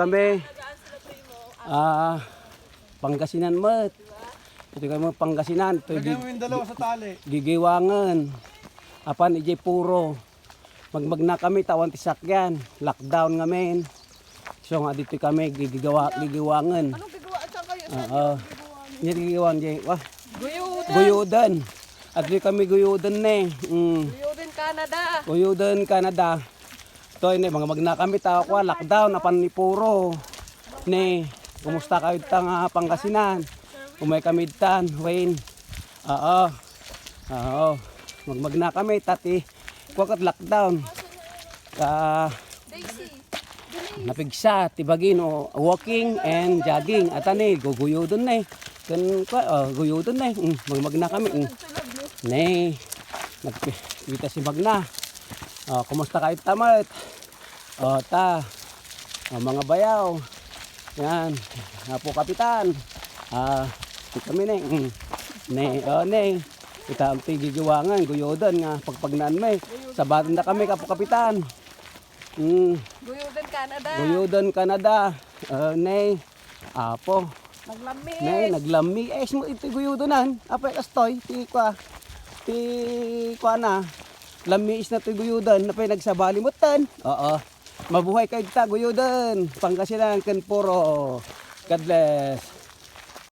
Kami, Pangasinan mat. Ito kami Pangasinan. Ito Lagyan mo yung dalawa sa tali. Gigiwangan. Apan ijay puro. Magmagna kami tawan tisakyan. Lockdown ngamin. So nga dito kami gigiwangan. Anong gagawa sa kayo? Hindi gigiwan jay. Wah, Guyudan. guyudan. At dito kami guyudan ne. Guyudan Canada. Guyudan Canada. Ito ini mga magna kami tawa ko lockdown apan ni puro. Ne, kumusta kayo tang Pangasinan? Umay kami tan, Wayne. Oo. Magmagna kami tati. Kuwakat lockdown. Daisy. Napigsa, tibagin o walking and jogging. At ani, guguyudon na eh. Guyudon na eh. Magmagna kami. Ne, nagpita si Magna. Kumusta kayo tamat? Mga bayaw. Yan, po kapitan. Kami ne. Ne. Kita ang tigigiwangan, guyudan nga pagpagnaan may. Sabatan na kami kapo kapitan. Guyudan Canada. Guyudan Canada. Ne. Apo. Naglami. Ne, naglami. Mo ito guyudanan. Apa kastoy? Ti kwa na. Lami is na ito guyudan. Napay nagsabalimutan. Oo. Mabuhay kayo ta guyudan. Pangasinan kan puro. God bless.